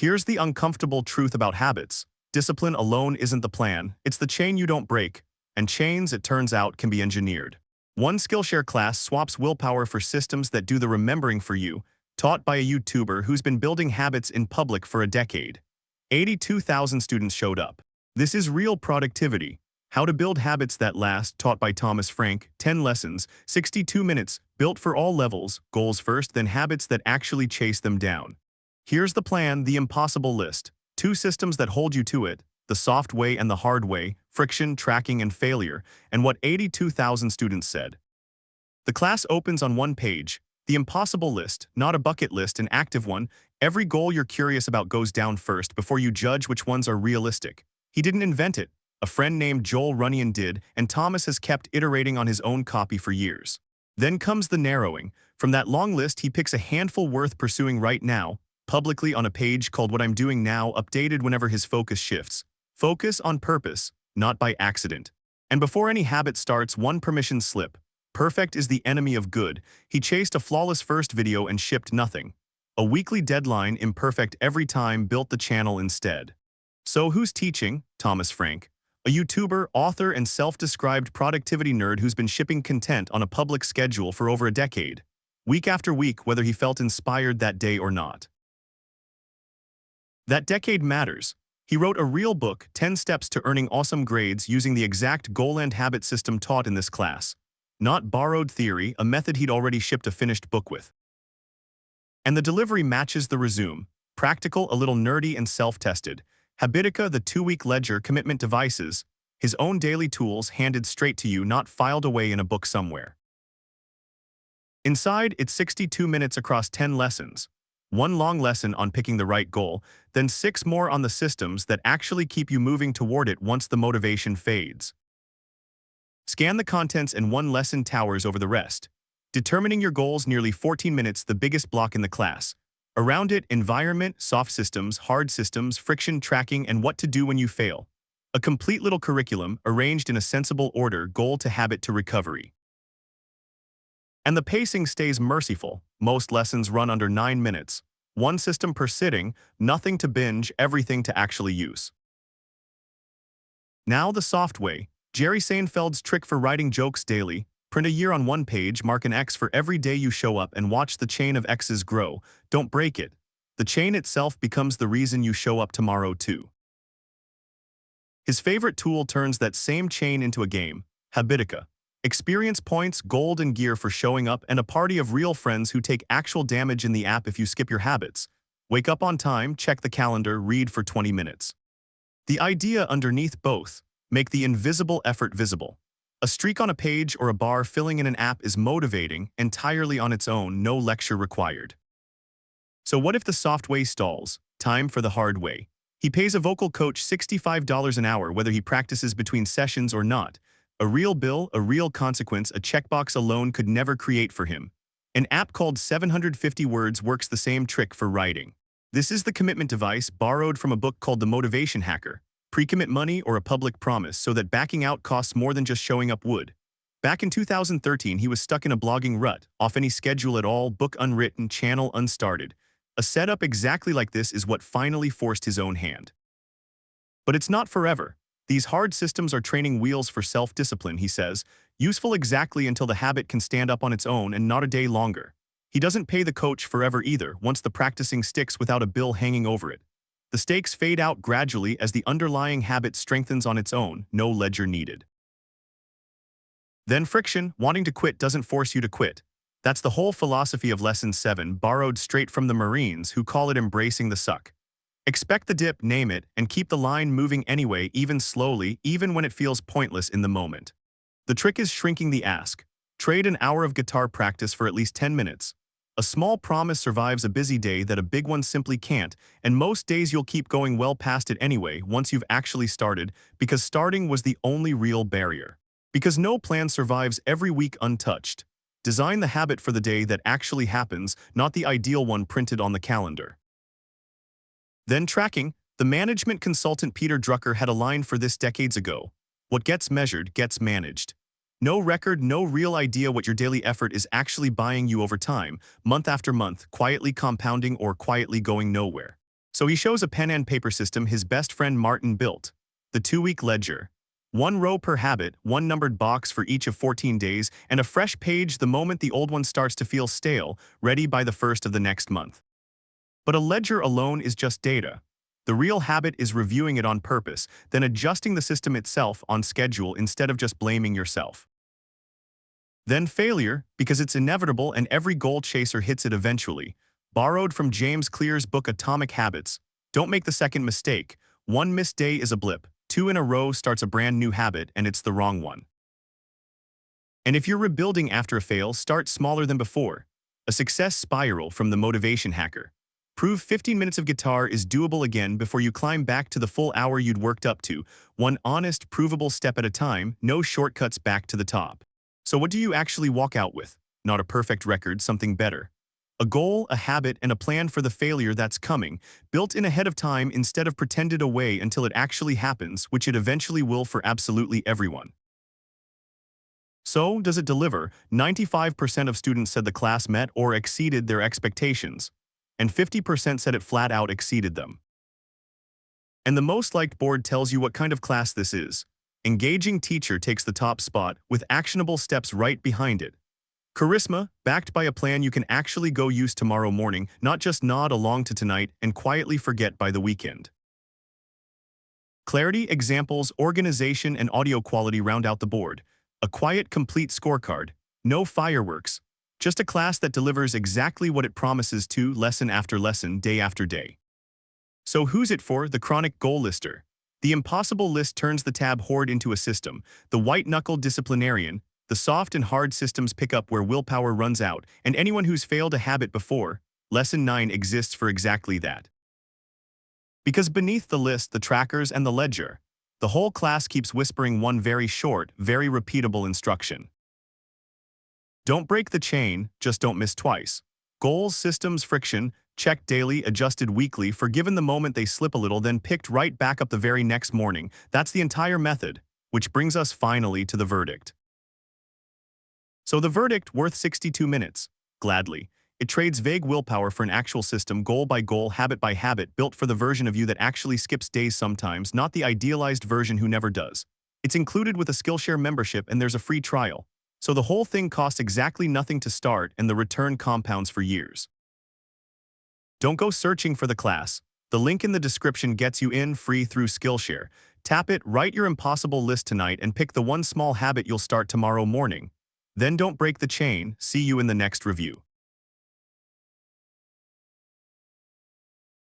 Here's the uncomfortable truth about habits. Discipline alone isn't the plan, it's the chain you don't break. And chains, it turns out, can be engineered. One Skillshare class swaps willpower for systems that do the remembering for you, taught by a YouTuber who's been building habits in public for a decade. 82,000 students showed up. This is real productivity. How to Build Habits That Last, taught by Thomas Frank, 10 lessons, 62 minutes, built for all levels, goals first, then habits that actually chase them down. Here's the plan, the impossible list. 2 systems that hold you to it, the soft way and the hard way, friction, tracking, and failure, and what 82,000 students said. The class opens on one page. The impossible list, not a bucket list, an active one. Every goal you're curious about goes down first before you judge which ones are realistic. He didn't invent it. A friend named Joel Runyon did, and Thomas has kept iterating on his own copy for years. Then comes the narrowing. From that long list, he picks a handful worth pursuing right now, publicly on a page called What I'm Doing Now, updated whenever his focus shifts. Focus on purpose, not by accident. And before any habit starts, one permission slip. Perfect is the enemy of good. He chased a flawless first video and shipped nothing. A weekly deadline, imperfect every time, built the channel instead. So who's teaching? Thomas Frank. A YouTuber, author, and self-described productivity nerd who's been shipping content on a public schedule for over a decade. Week after week, whether he felt inspired that day or not. That decade matters. He wrote a real book, 10 Steps to Earning Awesome Grades, using the exact goal and habit system taught in this class. Not borrowed theory, a method he'd already shipped a finished book with. And the delivery matches the resume. Practical, a little nerdy, and self-tested. Habitica, the 2-week ledger, commitment devices, his own daily tools handed straight to you, not filed away in a book somewhere. Inside, it's 62 minutes across 10 lessons. 1 long lesson on picking the right goal, then 6 more on the systems that actually keep you moving toward it once the motivation fades. Scan the contents and 1 lesson towers over the rest. Determining your goals, nearly 14 minutes, the biggest block in the class. Around it, environment, soft systems, hard systems, friction, tracking, and what to do when you fail. A complete little curriculum, arranged in a sensible order, goal to habit to recovery. And the pacing stays merciful. Most lessons run under 9 minutes. 1 system per sitting, nothing to binge, everything to actually use. Now the soft way. Jerry Seinfeld's trick for writing jokes daily. Print a year on 1 page, mark an X for every day you show up, and watch the chain of X's grow. Don't break it. The chain itself becomes the reason you show up tomorrow too. His favorite tool turns that same chain into a game, Habitica. Experience points, gold, and gear for showing up, and a party of real friends who take actual damage in the app if you skip your habits. Wake up on time, check the calendar, read for 20 minutes. The idea underneath both: make the invisible effort visible. A streak on a page or a bar filling in an app is motivating, entirely on its own, no lecture required. So what if the soft way stalls? Time for the hard way. He pays a vocal coach $65 an hour whether he practices between sessions or not. A real bill, a real consequence, a checkbox alone could never create for him. An app called 750 Words works the same trick for writing. This is the commitment device borrowed from a book called The Motivation Hacker. Pre-commit money or a public promise so that backing out costs more than just showing up would. Back in 2013, he was stuck in a blogging rut, off any schedule at all, book unwritten, channel unstarted. A setup exactly like this is what finally forced his own hand. But it's not forever. These hard systems are training wheels for self-discipline, he says, useful exactly until the habit can stand up on its own and not a day longer. He doesn't pay the coach forever either, once the practicing sticks without a bill hanging over it. The stakes fade out gradually as the underlying habit strengthens on its own, no ledger needed. Then friction, wanting to quit doesn't force you to quit. That's the whole philosophy of Lesson 7, borrowed straight from the Marines, who call it embracing the suck. Expect the dip, name it, and keep the line moving anyway, even slowly, even when it feels pointless in the moment. The trick is shrinking the ask. Trade an hour of guitar practice for at least 10 minutes. A small promise survives a busy day that a big one simply can't, and most days you'll keep going well past it anyway once you've actually started, because starting was the only real barrier. Because no plan survives every week untouched. Design the habit for the day that actually happens, not the ideal one printed on the calendar. Then tracking. The management consultant Peter Drucker had a line for this decades ago. What gets measured gets managed. No record, no real idea what your daily effort is actually buying you over time, month after month, quietly compounding or quietly going nowhere. So he shows a pen and paper system his best friend Martin built. The 2-week ledger. 1 row per habit, 1 numbered box for each of 14 days, and a fresh page the moment the old one starts to feel stale, ready by the first of the next month. But a ledger alone is just data. The real habit is reviewing it on purpose, then adjusting the system itself on schedule instead of just blaming yourself. Then failure, because it's inevitable and every goal chaser hits it eventually. Borrowed from James Clear's book Atomic Habits. Don't make the second mistake. 1 missed day is a blip. 2 in a row starts a brand new habit, and it's the wrong one. And if you're rebuilding after a fail, start smaller than before. A success spiral from the motivation hacker. Prove 15 minutes of guitar is doable again before you climb back to the full hour you'd worked up to. One honest, provable step at a time, no shortcuts back to the top. So what do you actually walk out with? Not a perfect record, something better. A goal, a habit, and a plan for the failure that's coming, built in ahead of time instead of pretended away until it actually happens, which it eventually will for absolutely everyone. So, does it deliver? 95% of students said the class met or exceeded their expectations, and 50% said it flat out exceeded them. And the most liked board tells you what kind of class this is. Engaging teacher takes the top spot, with actionable steps right behind it. Charisma, backed by a plan you can actually go use tomorrow morning, not just nod along to tonight and quietly forget by the weekend. Clarity, examples, organization, and audio quality round out the board. A quiet, complete scorecard. No fireworks. Just a class that delivers exactly what it promises to, lesson after lesson, day after day. So who's it for? The chronic goal lister. The impossible list turns the tab horde into a system. The white-knuckled disciplinarian. The soft and hard systems pick up where willpower runs out, and anyone who's failed a habit before, Lesson 9 exists for exactly that. Because beneath the list, the trackers, and the ledger, the whole class keeps whispering one very short, very repeatable instruction. Don't break the chain, just don't miss twice. Goals, systems, friction, checked daily, adjusted weekly, forgiven the moment they slip a little, then picked right back up the very next morning. That's the entire method, which brings us finally to the verdict. So the verdict, worth 62 minutes. Gladly. It trades vague willpower for an actual system, goal by goal, habit by habit, built for the version of you that actually skips days sometimes, not the idealized version who never does. It's included with a Skillshare membership and there's a free trial. So the whole thing costs exactly nothing to start and the return compounds for years. Don't go searching for the class. The link in the description gets you in free through Skillshare. Tap it, write your impossible list tonight, and pick the one small habit you'll start tomorrow morning. Then don't break the chain. See you in the next review.